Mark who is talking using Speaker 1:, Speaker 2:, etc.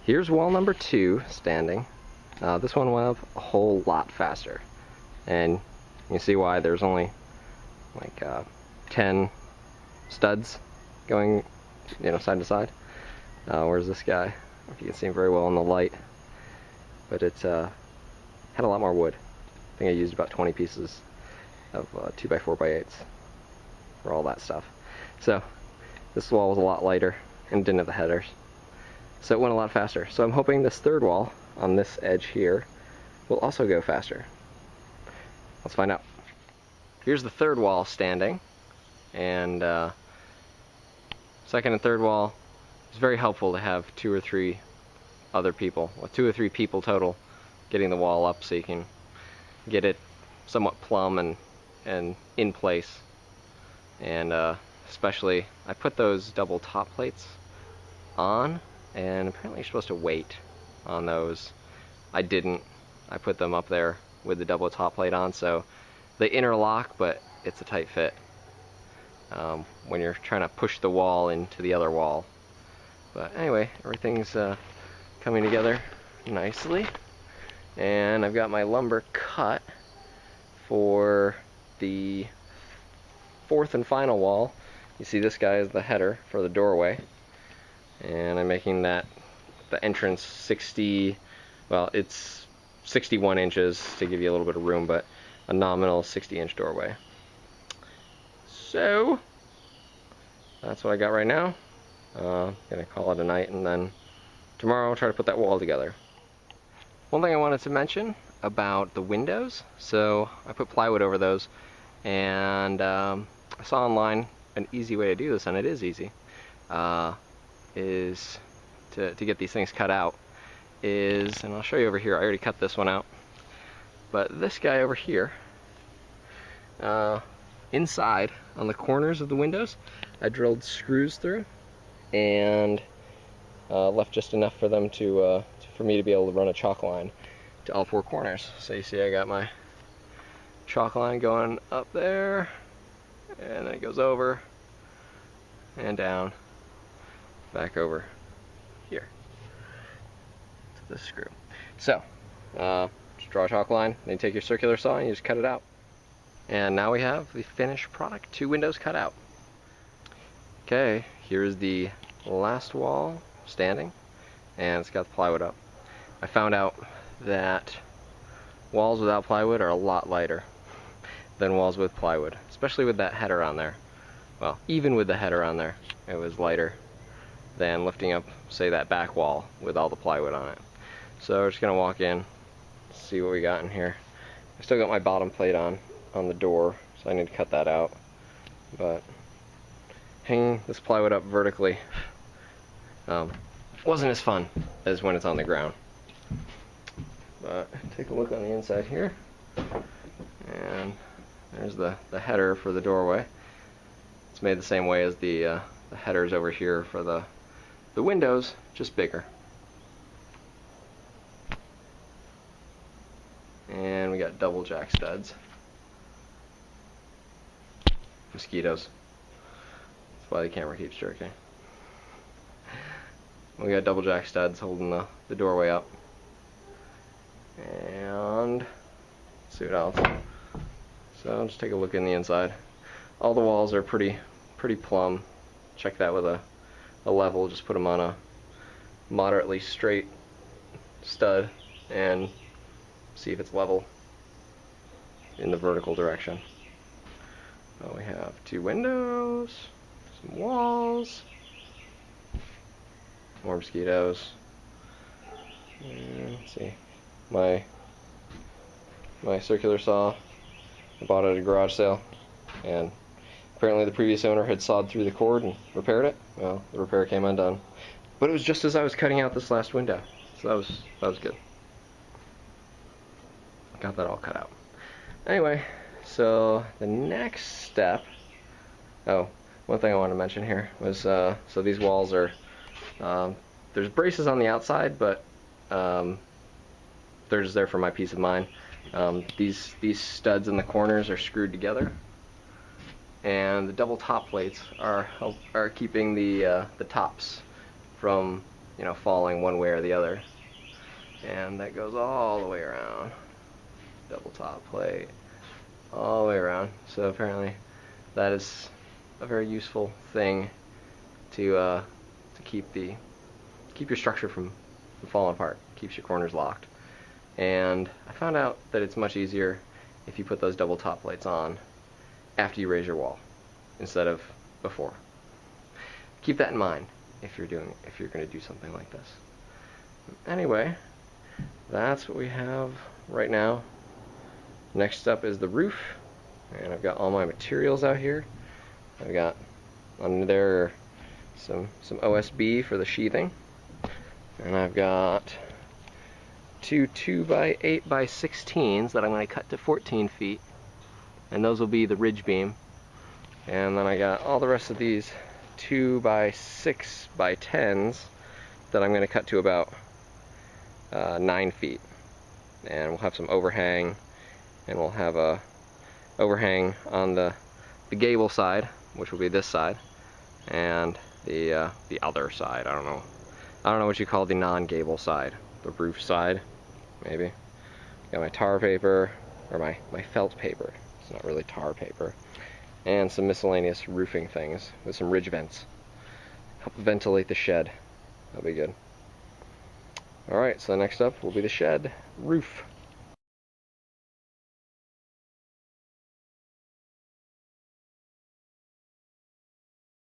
Speaker 1: Here's wall number 2 standing. This one went up a whole lot faster, and you can see why. There's only like 10 studs going, side to side. Whereas this guy, I don't know if you can see him very well in the light, but it had a lot more wood. I think I used about 20 pieces of 2x4x8s for all that stuff. So this wall was a lot lighter and didn't have the headers, so it went a lot faster. So I'm hoping this third wall on this edge here will also go faster. Let's find out. Here's the third wall standing, and second and third wall, it's very helpful to have 2 or 3 other people, well, 2 or 3 people total, getting the wall up so you can get it somewhat plumb and in place. And especially, I put those double top plates on, and apparently you're supposed to wait on those. I didn't. I put them up there with the double top plate on, so they interlock, but it's a tight fit when you're trying to push the wall into the other wall. But anyway, everything's coming together nicely, and I've got my lumber cut for the 4th and final wall. You see this guy is the header for the doorway, and I'm making that the entrance 60, well, it's 61 inches to give you a little bit of room, but a nominal 60-inch doorway. So that's what I got right now. Gonna call it a night, and then tomorrow I'll try to put that wall together. One thing I wanted to mention about the windows, so I put plywood over those, and I saw online an easy way to do this, and it is easy, is to get these things cut out, and I'll show you over here. I already cut this one out, but this guy over here, inside on the corners of the windows, I drilled screws through and left just enough for them for me to be able to run a chalk line to all 4 corners. So you see I got my chalk line going up there, and then it goes over and down, back over here to this screw. So just draw a chalk line, then you take your circular saw and you just cut it out. And now we have the finished product, 2 windows cut out. Okay, here's the last wall standing, and it's got the plywood up. I found out that walls without plywood are a lot lighter than walls with plywood, especially with that header on there. Well, even with the header on there, it was lighter than lifting up, say, that back wall with all the plywood on it. So we're just gonna walk in, see what we got in here. I still got my bottom plate on the door, so I need to cut that out. But hanging this plywood up vertically wasn't as fun as when it's on the ground. But take a look on the inside here, and there's the header for the doorway. It's made the same way as the headers over here for the windows, just bigger. And we got double jack studs. Mosquitoes. That's why the camera keeps jerking. We got double jack studs holding the doorway up. And let's see what else. So just take a look in the inside. All the walls are pretty plumb. Check that with a level. Just put them on a moderately straight stud and see if it's level in the vertical direction. Well, we have 2 windows, some walls, more mosquitoes. And let's see, my circular saw, I bought it at a garage sale, and apparently the previous owner had sawed through the cord and repaired it. Well, the repair came undone, but it was just as I was cutting out this last window, so that was good. Got that all cut out. Anyway, so the next step, one thing I want to mention here was, so these walls are, there's braces on the outside, but they're just there for my peace of mind. These studs in the corners are screwed together, and the double top plates are keeping the tops from you know, falling one way or the other. And that goes all the way around. Double top plate, all the way around. So apparently that is a very useful thing to keep your structure from falling apart. Keeps your corners locked. And I found out that it's much easier if you put those double top plates on after you raise your wall instead of before. Keep that in mind if you're going to do something like this. Anyway, that's what we have right now. Next up is the roof, and I've got all my materials out here. I've got under there some OSB for the sheathing, and I've got two 2x8x16s that I'm going to cut to 14 feet, and those will be the ridge beam. And then I got all the rest of these 2x6x10s that I'm going to cut to about 9 feet, and we'll have some overhang, and we'll have a overhang on the gable side, which will be this side, and the other side. I don't know what you call the non-gable side, the roof side, maybe. Got my tar paper, or my felt paper. It's not really tar paper, and some miscellaneous roofing things with some ridge vents. Help ventilate the shed. That'll be good. Alright, so next up will be the shed roof.